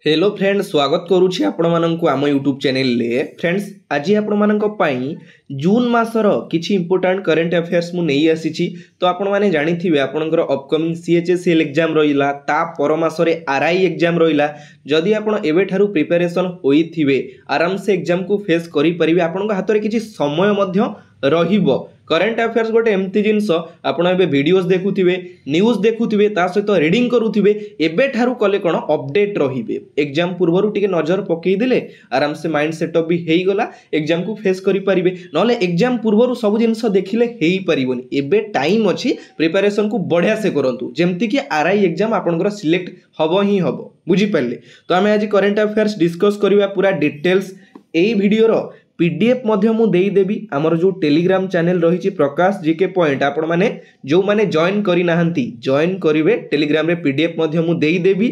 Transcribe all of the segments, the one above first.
Hello friends स्वागत करुछि आपण माननकु आम यूट्यूब चैनल ले फ्रेंड्स आज आपण माननक पई जून मासर किछि इंपोर्टेंट करंट अफेयर्स मु नेई आसीछि। तो आपण माने जानिथिबे आपनकर अपकमिंग सीएचएसएल एग्जाम रहिला ता पर मासरे आरआई एग्जाम रहिला। जदि आपण एबे ठारू प्रिपरेशन होइथिबे आराम से एग्जाम को फेस करि परिबे। आपनक हातरे किछि समय मध्य रहिबो। करंट अफेयर्स गोटे एमती जिनस आपण एबे वीडियोस देखुथिबे न्यूज देखुथिबे ता सहित रीडिंग करूथिबे एबे ठारू कले कोन अपडेट रहिबे। एग्जाम पूर्वरु टिके नजर पकई देले आराम से माइंड सेटअप भी हेई गला एग्जाम को फेस करि परिबे। नले एग्जाम पूर्वरु सब जिनस देखिले हेई परिबोनी। एबे टाइम अछि प्रिपरेशन को बढ़िया से करंतु जेमति कि आरआई एग्जाम आपनकर सिलेक्ट हबो ही हबो। बुझी पारले तो आमे आज करंट अफेयर्स डिस्कस करिवा पूरा डिटेल्स एई वीडियो रो पीडीएफ मध्य मु देई देबी। हमर जो टेलीग्राम चैनल रही प्रकाश जीके पॉइंट आपण माने जो माने जॉइन करि नाहंती जॉइन करिवे टेलीग्राम रे पीडीएफ मध्य मु देई देबी।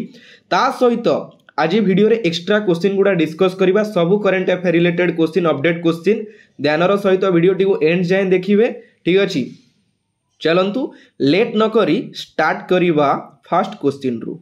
ता सहित आज वीडियो रे एक्स्ट्रा क्वेश्चन गुडा डिस्कस करिबा सब current affair related question update question ध्यानर सहित वीडियो टी को एंड जाय देखिबे। ठीक अछि चलंतु लेट न करी स्टार्ट करिबा फर्स्ट क्वेश्चन रु।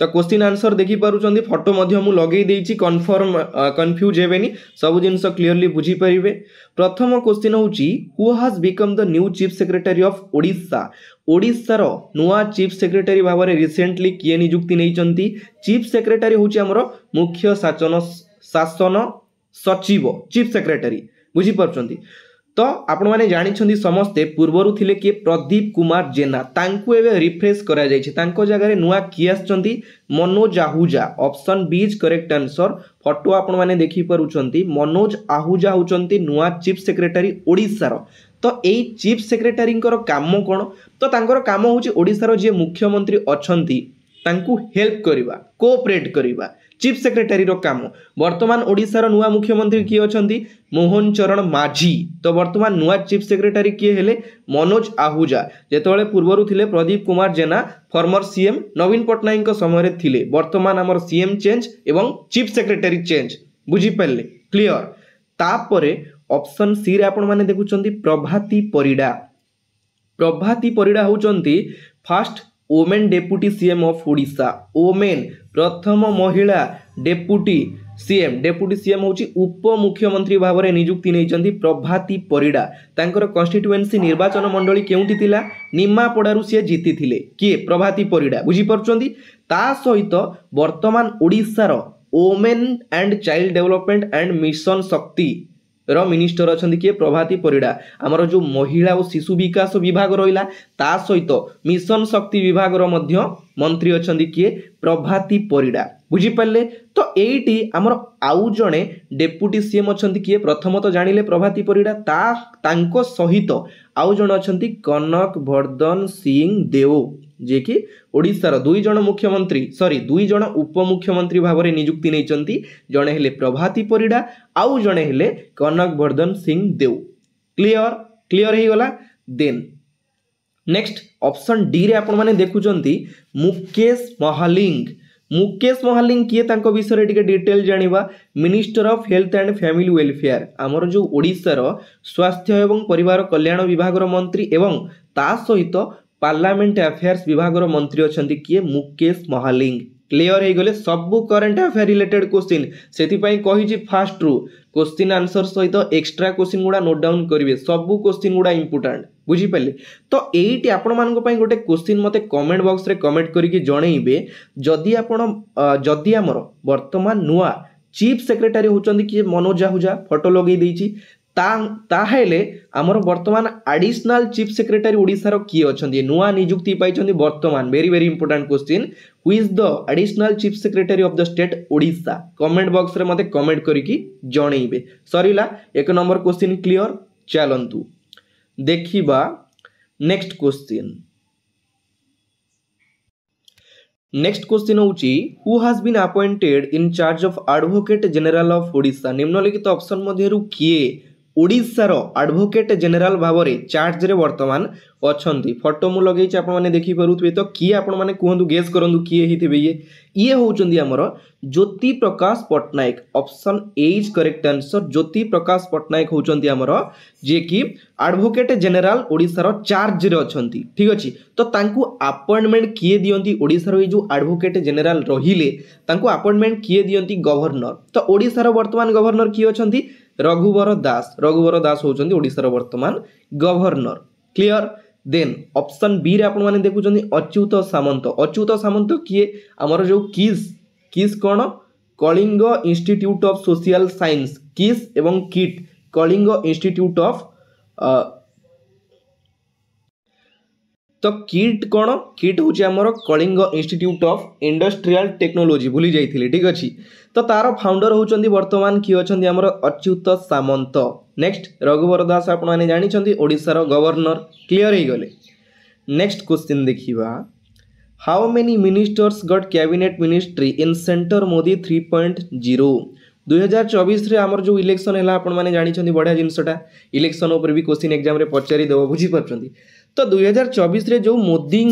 तो क्वेश्चन आंसर देखि पारुचंदी फोटो मध्य मु लगेई देइछि कन्फर्म कंफ्यूज हेबेनी सब जिंस क्लियरली बुझी परिबे। प्रथम क्वेश्चन होउछि who has become the new chief secretary of Odisha. Odisha रो नुआ चीफ सेक्रेटरी भाबरे रिसेंटली किए नियुक्ति नेइचंती। चीफ सेक्रेटरी होउछि हमरो मुख्य शासन सचिव चीफ सेक्रेटरी बुझी पारुचंती। तो आपण माने जानि छंदी समस्ते पूर्वरु थिले कि प्रदीप कुमार जेना तांकु एबे रिफ्रेश करा जाय छै। तांको जगह रे नुआ की आछंती Manoj Ahuja. Option B is correct answer. Photo आपण माने देखि पारुचंती मनोज आहूजा होचंती नुआ चीफ सेक्रेटरी ओडिसा रो। तो एई चीफ सेक्रेटरी कर काम कोन तो तांकर काम होची ओडिसा रो जे मुख्यमंत्री अछंती तांकु हेल्प करिबा कोऑपरेट करिबा चीफ सेक्रेटरी रो काम। वर्तमान ओडिसा रो नुआ मुख्यमंत्री किए अछंती मोहन चरण माझी। तो वर्तमान नुआ चीफ सेक्रेटरी किए हेले मनोज आहूजा। जेतोले पूर्वरु थिले प्रदीप कुमार जेना फॉर्मर सीएम नवीन पटनायक को समय रे थिले। वर्तमान हमर सीएम चेंज एवं चीफ सेक्रेटरी चेंज बुझी पाले क्लियर। तापरे ऑप्शन सी रे आपण माने देखुचंती प्रभाती परिडा। प्रभाती परिडा होचंती first women deputy CM of Odisha. Women प्रथम महिला डेप्यूटी सीएम होची उप मुख्यमंत्री भावरे नियुक्ति नेइचंती प्रभाती परिडा। तांकर कॉन्स्टिट्युएंसी निर्वाचन मंडली केउंटी थिला निमापड़ारु से जीति थिले किए प्रभाती परिडा बुझी परचंती। ता सहित वर्तमान ओडिसा रो women and child development and mission Shakti रो मिनिस्टर अछंती किए प्रभाती परिडा। हमर जो महिला और शिशु विकास विभाग रहिला ता सहित मिशन शक्ति विभाग रो मध्य मंत्री अछंती किए प्रभाती परिडा बुझी पाले। तो एटी हमर आउ जणे डेप्यूटी सीएम अछंती किए प्रथम तो जानिले प्रभाती परिडा ता तांको सहित आउ जण अछंती कनक वर्धन सिंह देव जे कि ओडिसा रो दुई जण उप मुख्यमंत्री भावरे नियुक्ति नेइचंती। जणे हेले प्रभाती परिडा आउ जणे हेले कनक वर्धन सिंह देव। क्लियर हे गला। देन नेक्स्ट ऑप्शन डी रे आपण माने देखुचंती मुकेश महालिंग किए तांको विषय रे टिके डिटेल जानिबा। Minister of health and family welfare हमर जो ओडिसा रो स्वास्थ्य एवं परिवार कल्याण विभाग रो मंत्री एवं ता सहित पार्लियामेंट अफेयर्स विभाग रो मंत्री अछंती किए मुकेश महालिंग। क्लियर हे गले सब करंट अफेयर रिलेटेड क्वेश्चन सेति पई कहि जी फास्ट रु क्वेश्चन आंसर सहित एक्स्ट्रा क्वेश्चन गुडा नोट डाउन करिवे सब क्वेश्चन गुडा इंपोर्टेंट बुझी पाले। तो एटी आपण मानको पई गोटे क्वेश्चन मते कमेंट बॉक्स रे कमेंट करिके जणैबे जदि हमर वर्तमान नुआ चीफ सेक्रेटरी होचंदी कि मनोज आहूजा फोटो लगेई देइची ताहेले हमर वर्तमान एडिशनल चीफ सेक्रेटरी ओडिसा रो किए अछंदी नुआ नियुक्ति पाइचंदी वर्तमान very important question who is the additional chief secretary of the state Odisha. Comment box रे मते कमेंट करिकी जणैबे। सरीला एक नंबर क्वेश्चन क्लियर। चलंतु देखिबा नेक्स्ट क्वेश्चन। नेक्स्ट क्वेश्चन होउची who has been appointed in charge of advocate general of Odisha. निम्नलिखित option मध्यरु किए ओडिशार एडवोकेट जनरल भाव में चार्ज रे वर्तमान अच्छी फोटो मु लगे आपने देखिपे तो किए आपण मैंने कहतु गेस करूँ किए ही ये होउचंदी हमर Jyoti Prakash Pattnaik option A is correct answer. Jyoti Prakash Pattnaik होउचंदी हमर जे कि एडवोकेट जनरल ओडिशार चार्ज रे अछंती ठीक अछि। तो तांकु अपॉइंटमेंट किए दियंती ओडिशार ये जो एडवोकेट जनरल रहिले तांकु अपॉइंटमेंट किए दियंती गवर्नर। तो ओडिशार वर्तमान गवर्नर किए अछंती रघुवर दास होउचंदी ओडिशार वर्तमान governor. Clear. Then option B रे आपण माने देखुचंदी अच्युत सामंत किए हमर जो किस कौन Kalinga institute of social science KISS एवं किट कलिंग इंस्टीट्यूट ऑफ तो किट कौन किट हूँ आमर Kalinga institute of industrial technology भूली जाइए ठीक अच्छे। तो तार फाउंडर होउचंदी वर्तमान किए अछंदी हमर अच्युत सामंत। नेक्स्ट रघुवर दास आपण माने जानिछंदी ओडिशार गवर्नर। क्लियर हो गले। नेक्स्ट क्वेश्चन देखिबा how many ministers got cabinet ministry in centre Modi 3.0। 2024 रे हमर जो इलेक्शन है आपण माने जानिछंदी बढ़िया जिनसटा इलेक्शन ऊपर भी क्वेश्चन एग्जाम रे पचारि देबो बुझी परछंदी। तो 2024 रे जो मोदी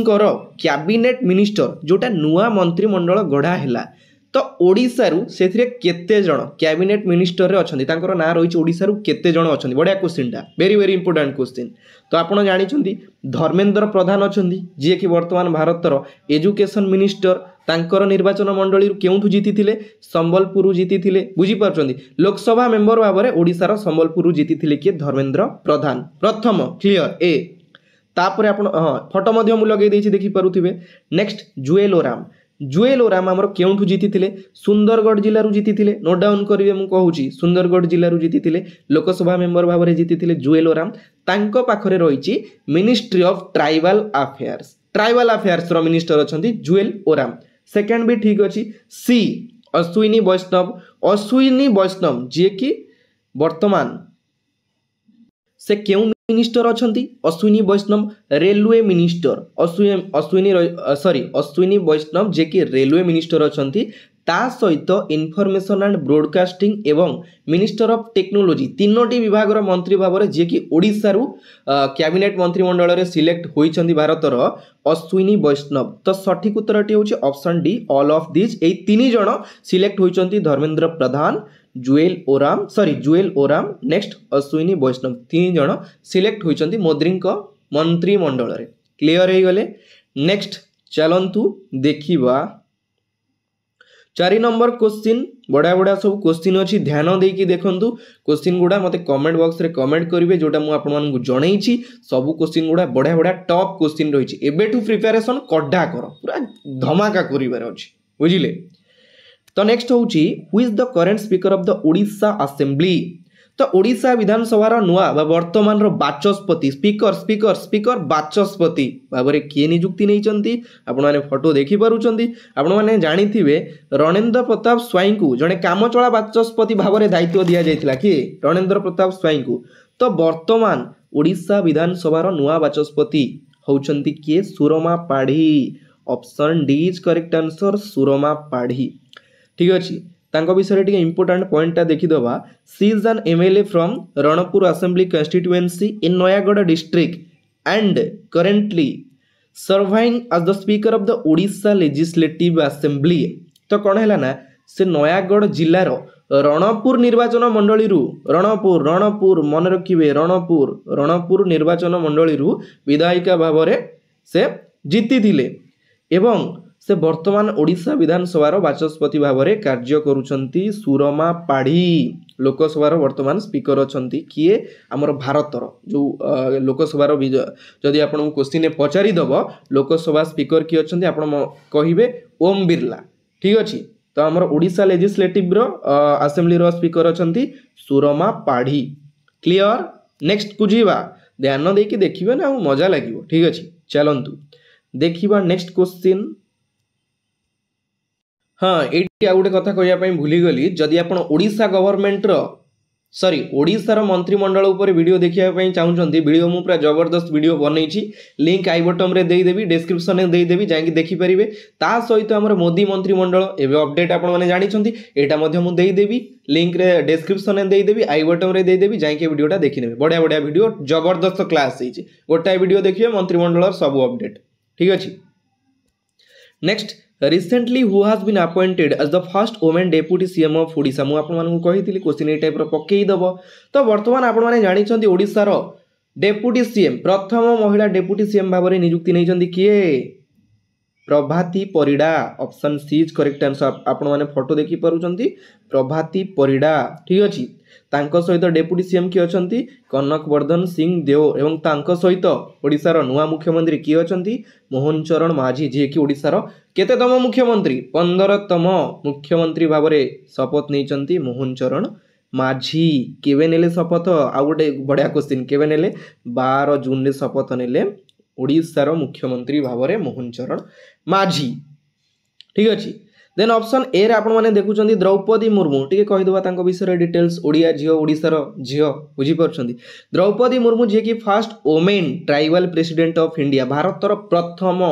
कैबिनेट मिनिस्टर जोटा नुआ मंत्रिमंडल गढ़ा हैला तो ओडिशारू सेथिरे केते जण कैबिनेट मिनिस्टर रे अछंती तांकर ना रहिछि ओडिशारू केते जण अछंती बढ़िया क्वेश्चनटा वेरी वेरी इंपोर्टेंट क्वेश्चन। तो आपण जानिछंती धर्मेंद्र प्रधान अछंती जे कि वर्तमान भारतर एजुकेशन मिनिस्टर तांकर निर्वाचन मंडली केउठु जीतिथिले संबलपुर जीतिथिले बुझी पारछंती लोकसभा मेंबर भाबरे ओडिशार संबलपुर जीतिथिले कि धर्मेंद्र प्रधान प्रथम। क्लियर ए तापर आपण फोटो मध्य मु लगे देछि देखि पारुथिबे। नेक्स्ट जुएल ओराम आमर केउठु जीतिथिले सुंदरगढ़ जिल्ला रु जीतिथिले नोट डाउन करिवे मु कहूची सुंदरगढ़ जिल्ला रु जीतिथिले लोकसभा मेंबर भाबरे जीतिथिले जुएल ओराम। तांको पाखरे रहिछि मिनिस्ट्री ऑफ ट्राइबल अफेयर्स रो मिनिस्टर अछंती जुएल ओराम। सेकंड भी ठीक अछि। सी अश्विनी वैष्णव जे कि वर्तमान से क्यों मिनिस्टर अछंती अश्विनी वैष्णव रेलवे मिनिस्टर अश्विनी वैष्णव जे कि रेलवे मिनिस्टर अछंती ता सहित इनफॉरमेशन एंड ब्रॉडकास्टिंग एवं मिनिस्टर ऑफ टेक्नोलॉजी तीनोटी विभाग रो मंत्री भाबरे जे कि ओडिसा रु कैबिनेट मंत्रिमंडल रे सिलेक्ट होइछंती भारतर अश्विनी वैष्णव। तो सठिक उत्तरटी होछि option D all of this. ए तीन जण सिलेक्ट होइछंती धर्मेंद्र प्रधान जुएल ओराम नेक्स्ट अश्विनी वैष्णव तीन जण सिलेक्ट होइछंती मोदी मंत्रिमंडल रे। क्लियर हो गले। नेक्स्ट चलंतु देखिबा 4 नंबर क्वेश्चन बड़ा सब क्वेश्चन अच्छी ध्यान देकी देखंतु क्वेश्चन गुड़ा मते कमेंट बॉक्स रे कमेंट करिवे जोटा मु आपन मानकु जणैछि सब क्वेश्चन गुड़ा बड़ा टॉप क्वेश्चन रहिछि एबेठु प्रिपरेशन कड्डा कर पूरा धमाका करिवार अछि बुझिले। तो नेक्स्ट होउछि who is the current speaker of the Odisha assembly. तो ओडिशा विधानसभा नुआ वर्तमान बाचस्पति स्पीकर बाचस्पति भाव में किए नियुक्ति नहीं आपण मैंने फोटो देखी पारुचंती आपण मैंने जानिथिबे रणेंद्र प्रताप स्वाई को जड़े कामचला बाचस्पति भाव में दायित्व दि जाइथिला कि रणेंद्र प्रताप स्वाई को। तो वर्तमान ओडिशा विधानसभा नुआ बाचस्पति होउचंती किए Surama Padhy. Option D is correct answer Surama Padhy ठीक अछि। तांको विषय टिके इंपोर्टेंट पॉइंटा देखिदबा she is an MLA from Ranpur assembly constituency in Nayagarh district and currently serving as the speaker of the Odisha legislative assembly. तो कौन है ना से नयागढ़ जिलार रणपुर निर्वाचन मंडली रणपुर मन रखिए रणपुर निर्वाचन मंडली विधायिका भाव से जीति थिले एवं से वर्तमान ओडिशा विधानसभा बाचस्पति भाव में कार्य करुछंती सुरमा पाढ़ी। लोकसभा वर्तमान स्पीकर अछंती किए आमर भारतर जो लोकसभा जदि आपन क्वेश्चन पचारि दब लोकसभा स्पीकर किए अछंती आपन कहिबे ओम बिरला ठीक अछि। तो आमर ओडिशा लेजिस्लेटिव असेंबली स्पीकर अछंती सुरमा पाढ़ी। क्लियर। नेक्स्ट बुझीबा ध्यान देकी देखिबे ना मजा लागिवो ठीक अछि। चलंतु देखिबा नेक्स्ट क्वेश्चन। हाँ ये गोटे कथा कहवाई भूलीगली जदि आप ओडिशा गवर्नमेंट सॉरी ओडिशार मंत्रिमंडल उपर वीडियो देखिए चाहूँगी वीडियो मु पूरा जबरदस्त वीडियो बनई लिंक आई बटन में देदेवी डिस्क्रिप्शन में देदेवी जाकि देखिपारे ता सहित आम मोदी मंत्रिमंडल एवं अपडेट आपने जानते यहाँ देदेवी लिंक रे डिस्क्रिप्शन में देदेवी आई बटन में देदेवी जाकि वीडियोटा देखने बढ़िया बढ़िया वीडियो जबरदस्त क्लास होती गोटाए वीडियो देखिए मंत्रिमंडल सब अपडेट ठीक अच्छे। Next recently who has been appointed as the first women deputy CM of Odisha मु आपन मानकु कहितली क्वेश्चन ए टाइप रो पक्केई दबो तो वर्तमान आपन माने जानि छथि ओडिशा रो डेप्यूटी सीएम प्रथम महिला डेप्यूटी सीएम भाबरे नियुक्ति नै छथि किए Prabhati Parida option C is correct answer आपन माने फोटो देखि परुचंती प्रभाती परिडा ठीक अछि तांको सहित डेप्यूटी सीएम किए अछंती कनक वर्धन सिंह देव एवं तांको सहित ओडिशा रो नुवा मुख्यमंत्री किए अछंती मोहन चरण माझी जे कि ओडिशा रो केतेतम मुख्यमंत्री 15तम मुख्यमंत्री भाबरे शपथ नै छंती मोहन चरण माझी केवे नेले शपथ आ गोटे बढ़िया क्वेश्चन केवे नेले 12 जून रे शपथ नेले ओडिशा रो मुख्यमंत्री भाबरे मोहन चरण माझी ठीक अछि। देन ऑप्शन ए रे आपण माने देखुचंदी द्रौपदी मुर्मू टिके कहि दबा तांको विषय डिटेल्स ओडिया झियो ओडिसा रो झियो बुझी परछंदी द्रौपदी मुर्मू जे कि first women tribal president of India Bharat रो प्रथम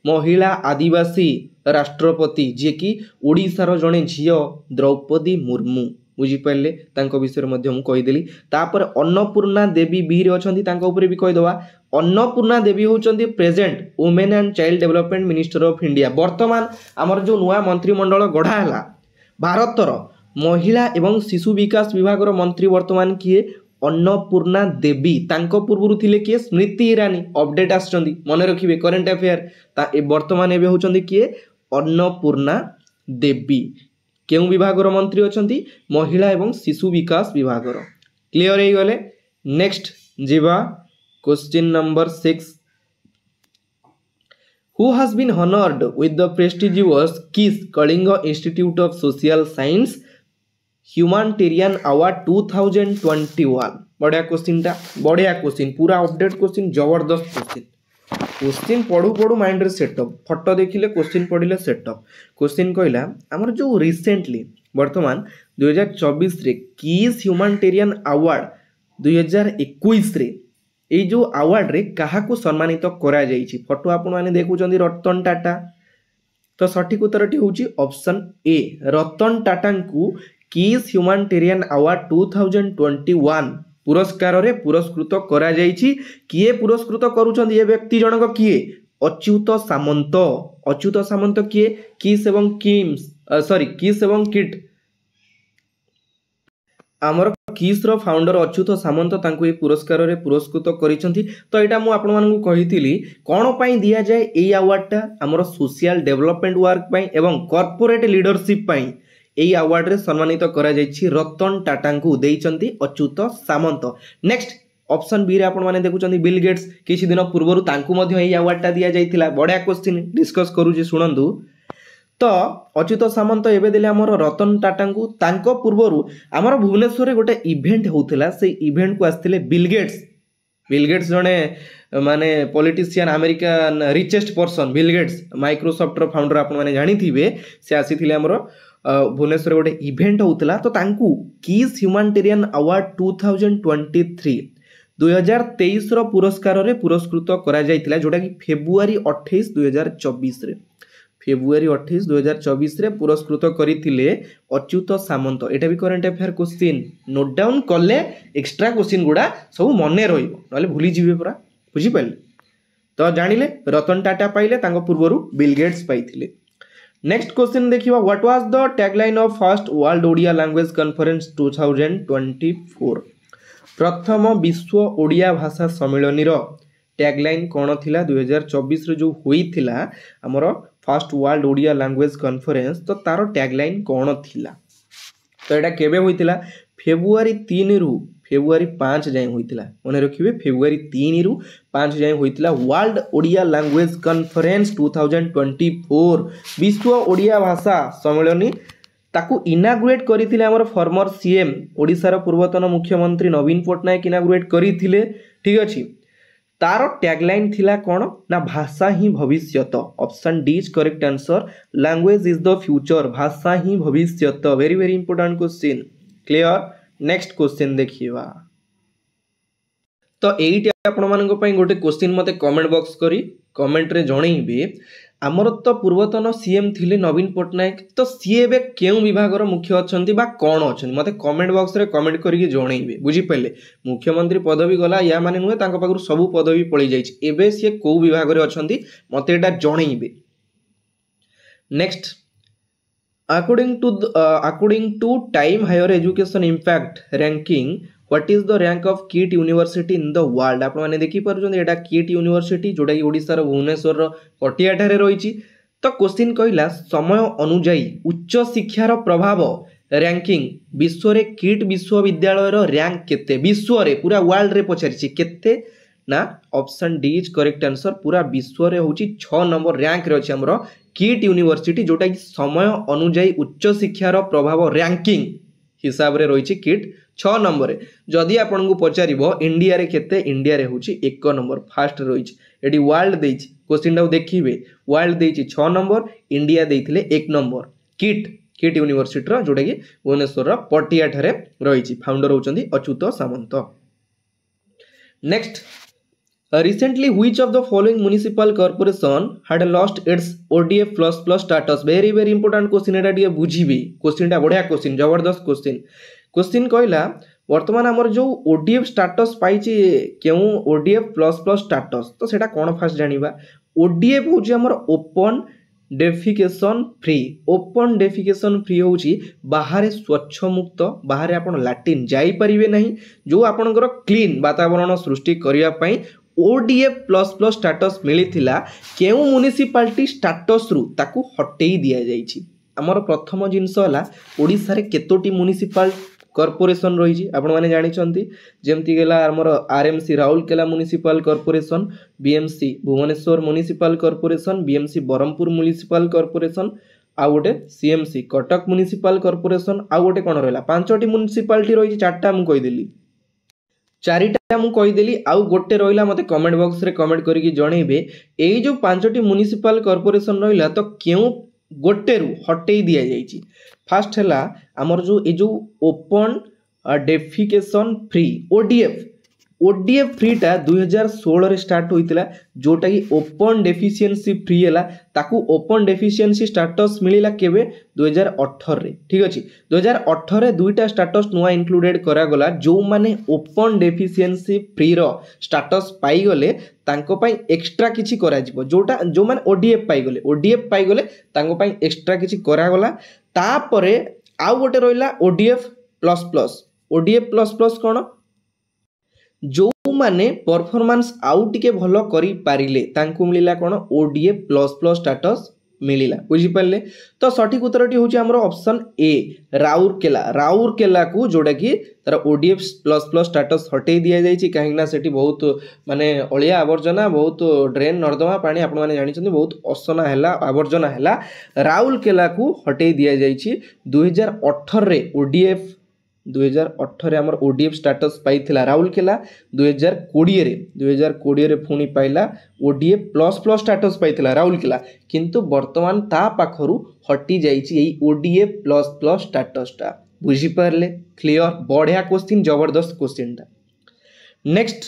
महिला आदिवासी राष्ट्रपति जे कि ओडिसा रो जणे झियो द्रौपदी मुर्मू बुझी पाइले तांको विषय मध्य मु कहि देली तापर अन्नपूर्णा देवी बीर अछंती तांको ऊपर भी कहि दवा अन्नपूर्णा देवी होचंती present women and child development minister of India वर्तमान आमर जो नुआ मंत्रिमंडल गढ़ा है भारतर महिला एवं शिशु विकास विभाग मंत्री वर्तमान किए अन्नपूर्णा देवी तांको पूर्व थिले किए स्मृति ईरानी अपडेट आछंती मन रखिबे करंट अफेयर वर्तमान एबे होचंती किए अन्नपूर्णा देवी केउ विभाग मंत्री अछंती महिला एवं शिशु विकास विभाग क्लियर हो गले। नेक्स्ट जीवा question number 6 who has been honoured with the prestigious KISS Kalinga institute of social science humanitarian award 2021 बढ़िया क्वेश्चन पूरा अपडेट क्वेश्चन जबरदस्त क्वेश्चन पढ़ू पढ़ू माइंड रे सेटअप फोटो देखिले क्वेश्चन पढ़िले सेटअप क्वेश्चन कहला हमर जो रिसेंटली वर्तमान 2024 रे किस ह्यूमैनिटेरियन अवार्ड 2021 रे ए जो अवार्ड रे काहा को सम्मानित करा जाईछि फोटो आपण माने देखुचंदी रतन टाटा तो सठिक उत्तरटी होची ऑप्शन ए रतन टाटा को किस ह्यूमैनिटेरियन अवार्ड 2021 पुरस्कार रे पुरस्कृत करा जाईछि किए पुरस्कृत करूचंदी ए व्यक्ति जनक किए अच्युत सामंत किए किस एवं किस एवं किट आमर किस रो फाउंडर अच्युत सामंत तांको ए पुरस्कार रे पुरस्कृत करिसंती तो एटा मु आपण मानकु कहितिली कोन पई दिया जाय ए अवार्डटा आमर सोशल डेवलपमेंट वर्क पई एवं कॉर्पोरेट लीडरशिप पई एई अवार्ड रे सम्मानित करा जायछि रतन टाटा को देइचंती Achyut Samanta. Next option B रे आपण माने देखुचंती बिल गेट्स किछि दिन पूर्वरु तांकु मध्य एई अवार्डटा दिया जायतिला बढ़िया क्वेश्चन डिस्कस करू जे सुनंदु तो अच्युत सामंत एबे देले हमर रतन टाटा को तांको पूर्वरु हमर भुवनेश्वर रे गोटे इवेंट होउथिला से इवेंट को आस्थिले बिल गेट्स जने माने politician American richest person Bill Gates Microsoft रो फाउंडर आपण माने जानि थिबे से आसीथिले हमर भुवनेश्वर गोटे इवेंट होता तो तांकु किस ह्यूमैनिटेरियन अवार्ड 2023 रो पुरस्कार रे पुरस्कृत करा जायतिला जोटा कि फेब्रुआरी 28 2024 रे फेब्रुआरी 28 2024 रे पुरस्कृत करिथिले अच्युत सामंत एटा भी current affair question note down कले एक्स्ट्रा क्वेश्चन गुडा सब मने रहिबो नले भूली जिवे पूरा बुझी पाइले तो जानिले रतन टाटा पाइले तांको पूर्वरु बिल गेट्स पाइथिले। नेक्स्ट क्वेश्चन देखिवा what was the tagline of first world Odia language conference 2024 प्रथम विश्व ओडिया भाषा सम्मेलन रो टैगलाइन कोन थिला 2024 रे जो होइथिला हमर first world Odia language conference तो तारो टैगलाइन कोन थिला तो एटा केबे होइथिला फेब्रुआरी 3 रु फेब्रुआरी 5 जाए होइतिला मने रखिबे फेब्रुआरी 3 रु 5 जाए होइतिला वर्ल्ड ओडिया लैंग्वेज कॉन्फ्रेंस 2024 विश्व ओडिया भाषा सम्मेलन ताकू इनागुरेट करिथिले हमर फॉर्मर सीएम ओडिसा रो पूर्वतन मुख्यमंत्री नवीन पटनायक इनागुरेट करिथिले ठीक अछि तारो टैगलाइन थिला कोन ना भाषा ही भविष्यत option D is correct answer language is the future भाषा ही भविष्यत very very important question clear. Next question देखिए तो यही आपण मानक पई गोटे क्वेश्चन मते कमेंट बॉक्स करी कमेंट रे जणैबे आमर तो पूर्वतन सीएम थिले नवीन पट्टनायक तो सी एबे केउ विभाग मुख्य अछंती बा कौन अछंती मते कमेंट बॉक्स रे कमेंट करिके जणैबे बुझी पाइले मुख्यमंत्री पदवी गला या माने नुहे तांको पाखरु सब पदवी पळी जाइछि एबे से को विभाग रे अछंती मते एटा जणैबे next according to time higher education impact ranking what is the rank of KIT university in the world आपण माने देखि परछन एटा KIT university जोडा कि ओडिसा रो भुवनेश्वर रो पटियाठा रे रहिछि तो क्वेश्चन कहिला समय अनुଯାयी उच्च शिक्षार प्रभाव रैंकिंग विश्व रे KIT विश्वविद्यालय रो रैंक केते विश्व रे पूरा वर्ल्ड रे पछारिछि केते ना option D is correct answer पूरा विश्व रे होछि 6 नंबर रैंक रे अछि हमरो KIT यूनिवर्सिटी जोटा कि समय अनुଯାयी उच्च शिक्षार प्रभाव रैंकिंग हिसाब रे रहिछि KIT 6 नंबर रे जदि आपन को पचारिबो इंडिया रे केते इंडिया रे होछि 1 नंबर फास्ट रहिछि एडी वर्ल्ड देछि क्वेश्चन टा देखिबे वर्ल्ड देछि 6 नंबर इंडिया देथिले 1 नंबर KIT यूनिवर्सिटी रो जोटा कि भुवनेश्वर रो पटियाठा रे रहिछि फाउंडर होचंदी Achyuta Samanta next recently which of the following municipal corporation had lost its ODF plus status very important question एटा दिए बुझिबे क्वेश्चन टा बढ़िया क्वेश्चन जबरदस्त क्वेश्चन कहला वर्तमान हमर जो ODF स्टेटस पाइछि केउ ODF प्लस स्टेटस तो सेटा कोन फास्ट जानिबा ODF होछि हमर ओपन डेफिकेशन फ्री होछि बाहर स्वच्छ मुक्त बाहर आपण लैट्रिन जाई परिबे नहीं जो आपनकर क्लीन वातावरण सृष्टि करिया पई ODF प्लस स्टेटस मिलिथिला केउ म्युनिसिपालिटी स्टेटस रु ताकू हटेई दिया जाइछि हमर प्रथम जिंस हला ओडिसा रे केतोटी म्युनिसिपल कॉर्पोरेशन रहिछि आपण माने जानि छथि जेमति गेला हमर RMC Rourkela municipal corporation BMC Bhubaneswar municipal corporation BMC Berhampur municipal corporation आ गोटे CMC कटक म्युनिसिपल कॉर्पोरेशन आ गोटे कोन रहला पांचटी म्युनिसिपालिटी रहिछि चारटा मु कहि देली चारिटा मु कहीदेली आउ गोटे रहिला मते कमेंट बॉक्स रे कमेंट करिकी जणैबे एई जो पांचटी म्युनिसिपल कॉर्पोरेशन रहिला तो केउ गोटे रु हटेई दिया जाइछि फर्स्ट हला हमर जो ए जो open defecation free ODF free टा 2016 रे स्टार्ट होइतिला जोटा कि ओपन डेफिशिएंसी फ्री हला ताकू ओपन डेफिशिएंसी स्टेटस मिलिला केबे 2018 रे ठीक अछि 2018 रे दुईटा स्टेटस नुवा इंक्लूडेड करा गला जो माने ओपन डेफिशिएंसी फ्री रो स्टेटस पाई गले तांको पई एक्स्ट्रा किछि करा जिवो जोटा जो माने ODF पाई गले तांको पई एक्स्ट्रा किछि करा गला तापरे आउ गोटे रहिला ODF प्लस कोन जो माने परफॉर्मेंस आउ टिके भलो करी पारिले तांकु मिलिला कोन ODF प्लस स्टेटस मिलिला बुझी पाले तो सठिक उत्तरटी होची हमरो ऑप्शन ए राउरकेला को जोडा कि तार ODF प्लस स्टेटस हटेई दिया जायछि काहेकना सेठी बहुत माने अलिया आवर्जना बहुत ड्रेन नर्दमा पानी आपण माने जानि छथि बहुत असना हैला आवर्जना हैला राउरकेला को हटेई दिया जायछि 2018 रे ODF 2018 रे हमर ODF स्टेटस पाइथिला राउरकेला 2020 रे पुनी पाइला ODF प्लस स्टेटस पाइथिला राउरकेला किंतु वर्तमान ता पाखरु हटी जाइछि एई ODF प्लस स्टेटस टा बुझी परले क्लियर बढ़िया क्वेश्चन जबरदस्त क्वेश्चन टा नेक्स्ट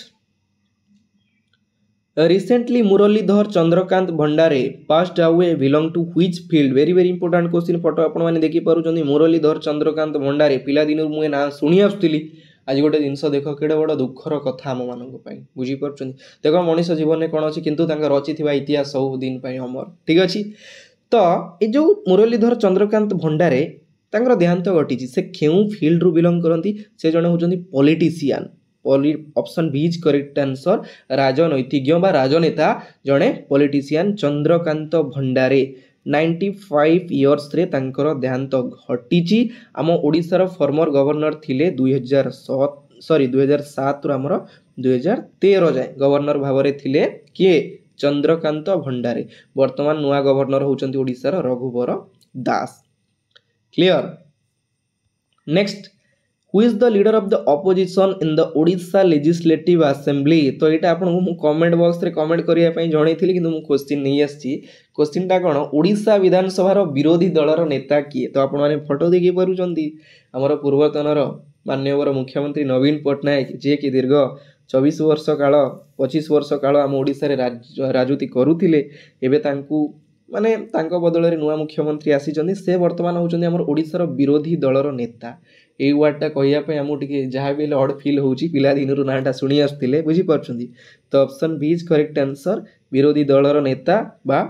recently मुरलीधर चंद्रकांत भंडारे passed away belong to which field very important question photo आपण माने देखि पारुचंदी मुरलीधर चंद्रकांत भंडारे पिला दिन मु ना सुनी आस्तली आज गोटे जिंस देखो केडे बड़ दुखर कथा हम मानक पई बुझी परचंदी देखो मनुष्य जीवन में कोन अछि किंतु तांका रचिथिबा इतिहास सब दिन पई हमर ठीक अछि तो ए जो मुरलीधर चंद्रकांत भंडारे तांकर देहांत घटिछि से केउ फील्ड रु बिलोंग करंती से जने होचंदी politician option B is correct answer राजनैतिज्ञ बा राजनेता जने पॉलिटिशियन चंद्रकांत भंडारे 95 इयर्स रे तांकर देहांत घटिछि आम ओडिसा रो फॉर्मर गवर्नर थिले 2007 रो हमर 2013 जाय गवर्नर भाबरे थिले के चंद्रकांत भंडारे वर्तमान नुआ गवर्नर होचंती ओडिसा रो Raghubar Das clear next Who is the leader of the opposition in the Odisha Legislative Assembly तो एटा आपन को कमेंट बॉक्स रे कमेंट करिया पई जणै थिली किंतु मु क्वेश्चन नै आछि क्वेश्चन टा कोन ओडिशा विधानसभा रो विरोधी दल रो नेता किए तो आपन माने फोटो देखि परुचंदी हमर पूर्वतन रो माननीय मुख्यमंत्री नवीन पट्टनायक जी कि दीर्घ 24 वर्ष काल 25 वर्ष काल आम ओडिशा रे राजनीति करुथिले एबे तांकू माने तांको बदल रे नुआ मुख्यमंत्री आसीचंदी से वर्तमान होचंदी हमर ओडिशा रो विरोधी दलर नेता ए वर्डटा कहया पे हमु टिके जहा भी ऑड फील होउची पिला दिनरु नाटा सुनी आस्तिले बुझी परछंदी तो option B is correct answer विरोधी दलर नेता बा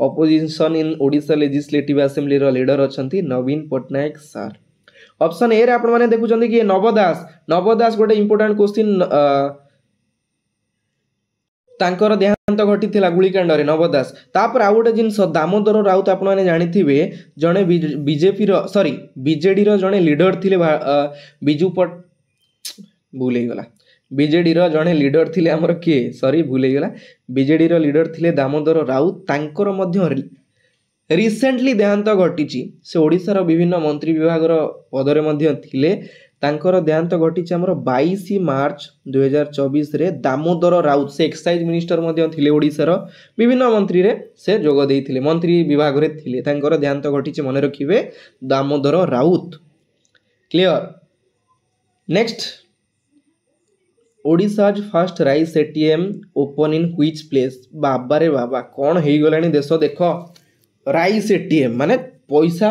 opposition in Odisha legislative assembly रो लीडर अछंती Naveen Patnaik sir. Option A रे आपण माने देखुचंदी कि नवदास गोटे इंपोर्टेंट क्वेश्चन तांकर देहांत घटी गुलिकांड रे नवदास तापर आउ गोटे जिनस दामोदर राउत आपण माने जानिथिबे जणे बीजेपी रो सॉरी बीजेडी रो जणे लीडर थिले बिजू पट भूल गला बीजेडी रो जणे लीडर थिले हमर के सॉरी भूल गला बीजेडी रो लीडर थिले दामोदर राउत तांकर मध्य रिसेंटली देहांत घटी से ओडिशा रो विभिन्न मंत्री विभाग रो पदरे मध्य थिले तांकर देहांत घटी हमर 22 मार्च 2024 रे दामोदर राउत से एक्साइज मिनिस्टर मध्य थिले ओडिशा रो विभिन्न मंत्री रे से जोग देइथिले मंत्री विभाग रे थिले तांकर देहांत घटी मने रखिबे Damodar Rout clear. Next Odisha's first rice ATM open in which place बाबा रे बाबा कौन हेई गलानी देश देख राइस एटीएम माने पैसा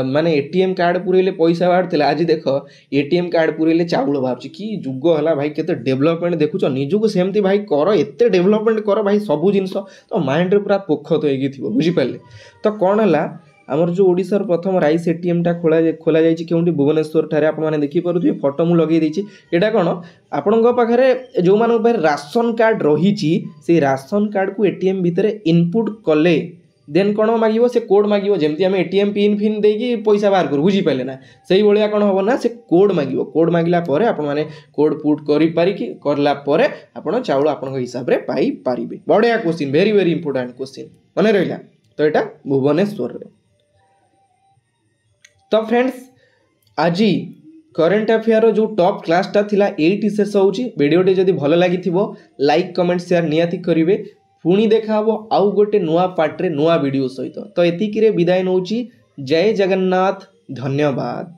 माने एटीएम कार्ड पुरेले पैसा बाहर आज देख एटीएम कार्ड पुरेले चाउल बाहर कि जुग है भाई केते डेवलपमेंट देखुच निजुक सेमती भाई कर एते डेवलपमेंट कर भाई सबू जिनस तो माइंड रे पूरा पोखत हो बुझी पारे तो कौन है आमर जो ओडिशार प्रथम राइस एटीएम टा खोला जाइए क्योंकि भुवनेश्वर ठारे आपण माने देखि पारुथि फोटो मु लगे देछि एटा कोन आपनक पाखरे जो मानक पाखरे राशन कार्ड रहिछि से राशन कार्ड को एटीएम भितरे इनपुट कले देन कौन मागिबो से कोड मागिबो जेमती हम एटीएम पिन फिन देकी पैसा बाहर कर बुझी पाइले ना सही भलिया कौन हो ना से कोड मागिबो कोड मागिला परे आपण माने कोड पुट करि पारि कि करला परे आपण चाउल आपण हिसाब रे पाई पारिबे। बढिया question very very important question मने रहिला तो एटा भुवनेश्वर रे। तो फ्रेंड्स आज करेंट अफेयर जो टॉप क्लास टा थिला एटी शेष होउची वीडियोटी जदी भलो लागिथिबो लाइक कमेंट शेयर नियाति करिवे पुणी देखा हबो आउ गोटे नुआ पार्ट रे नुआ वीडियो सहित तो एतिकी रे विदाय नउची जय जगन्नाथ धन्यवाद।